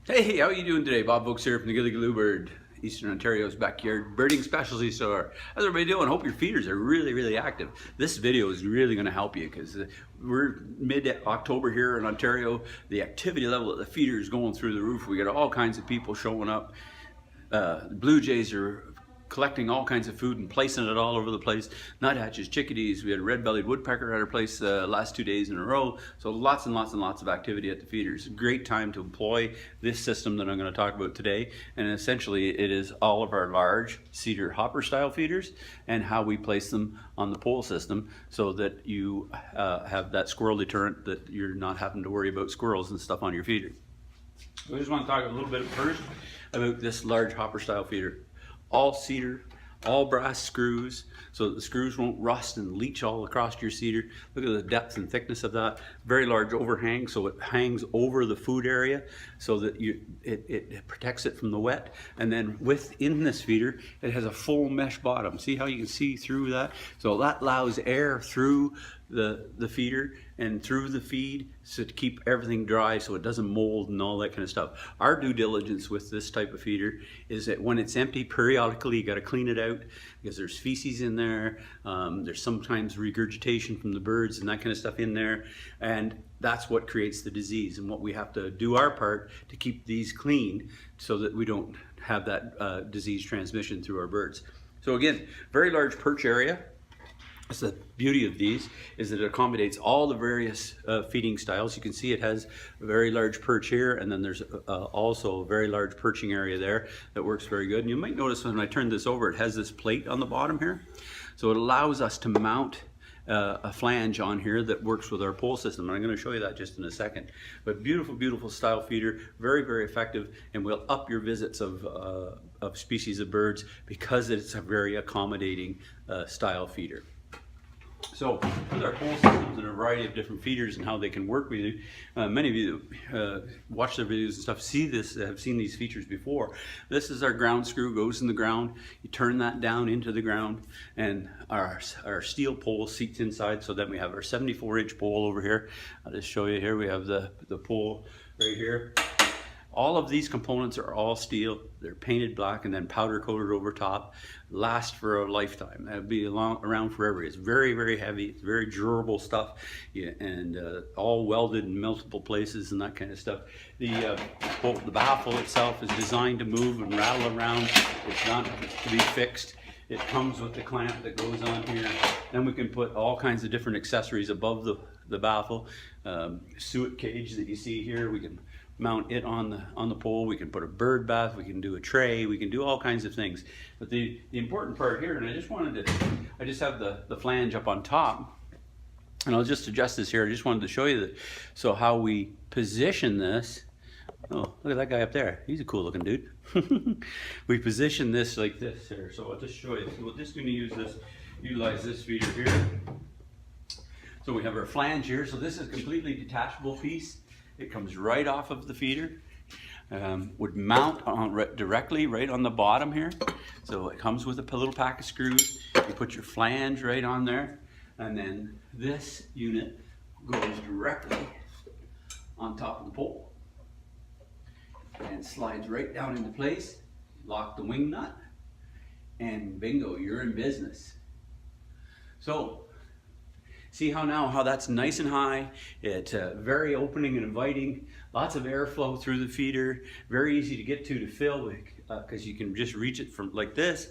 Hey, how are you doing today? Bob Vokes here from the Gilly Bird, Eastern Ontario's backyard birding specialty store. How's everybody doing? Hope your feeders are really active. This video is really going to help you because we're mid-October here in Ontario. The activity level of the feeder is going through the roof. We got all kinds of people showing up. Blue jays are collecting all kinds of food and placing it all over the place. Nuthatches, chickadees, we had a red-bellied woodpecker at our place last 2 days in a row. So lots and lots of activity at the feeders. Great time to employ this system that I'm going to talk about today. And essentially it is all of our large cedar hopper style feeders and how we place them on the pole system so that you have that squirrel deterrent, that you're not having to worry about squirrels and stuff on your feeder. So I just want to talk a little bit first about this large hopper style feeder. All cedar, all brass screws, so that the screws won't rust and leach all across your cedar. Look at the depth and thickness of that. Very large overhang, so it hangs over the food area so that it protects it from the wet. And then within this feeder, it has a full mesh bottom. See how you can see through that? So that allows air through the feeder and through the feed, so to keep everything dry so it doesn't mold and all that kind of stuff. Our due diligence with this type of feeder is that when it's empty, periodically you got to clean it out because there's feces in there, there's sometimes regurgitation from the birds and that kind of stuff in there, and that's what creates the disease. And what we have to do our part to keep these clean so that we don't have that disease transmission through our birds. So again, very large perch area. So the beauty of these is that it accommodates all the various feeding styles. You can see it has a very large perch here, and then there's also a very large perching area there that works very good. And you might notice when I turn this over, it has this plate on the bottom here. So it allows us to mount a flange on here that works with our pole system. And I'm going to show you that just in a second. But beautiful style feeder, very effective, and will up your visits of species of birds because it's a very accommodating style feeder. So with our pole systems and a variety of different feeders and how they can work with you, many of you that watch their videos and stuff see this, have seen these features before. This is our ground screw, goes in the ground, you turn that down into the ground, and our steel pole seats inside. So then we have our 74-inch pole over here. I'll just show you here, we have the pole right here. All of these components are all steel. They're painted black and then powder coated over top. Last for a lifetime. That'll be around forever. It's very heavy. It's very durable stuff, yeah, and all welded in multiple places and that kind of stuff. The baffle itself is designed to move and rattle around. It's not to be fixed. It comes with the clamp that goes on here. Then we can put all kinds of different accessories above the baffle. Suet cage that you see here, we can mount it on the pole. We can put a bird bath, we can do a tray, we can do all kinds of things. But the important part here, and I just have the flange up on top, and I'll just adjust this here. I just wanted to show you that. So how we position this. Oh, look at that guy up there. He's a cool looking dude. We position this like this here. So I'll just show you. So we're just going to utilize this feeder here. So we have our flange here. So this is a completely detachable piece. It comes right off of the feeder. Would mount directly right on the bottom here. So it comes with a little pack of screws. You put your flange right on there, and then this unit goes directly on top of the pole and slides right down into place. Lock the wing nut, and bingo, you're in business. So see how that's nice and high. It's very opening and inviting. Lots of airflow through the feeder. Very easy to get to fill because you can just reach it from like this,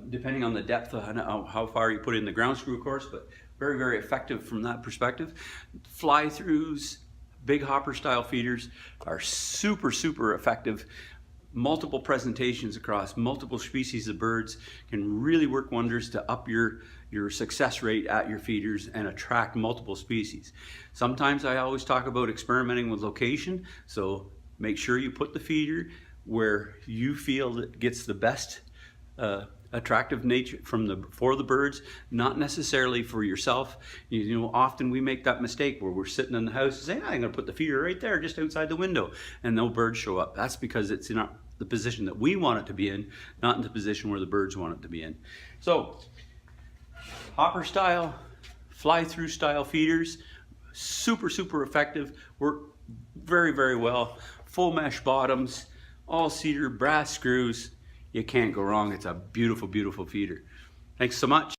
depending on the depth of how far you put in the ground screw, of course, but very effective from that perspective. Fly-throughs, big hopper style feeders are super effective. Multiple presentations across multiple species of birds can really work wonders to up your success rate at your feeders and attract multiple species. Sometimes I always talk about experimenting with location, so make sure you put the feeder where you feel that gets the best attractive nature for the birds, not necessarily for yourself. You know, often we make that mistake where we're sitting in the house and saying, I'm going to put the feeder right there just outside the window, and no birds show up. That's because it's in the position that we want it to be in, not in the position where the birds want it to be in. So hopper style, fly-through style feeders, super effective, work very well full mesh bottoms, all cedar, brass screws. You can't go wrong. It's a beautiful, beautiful feeder. Thanks so much.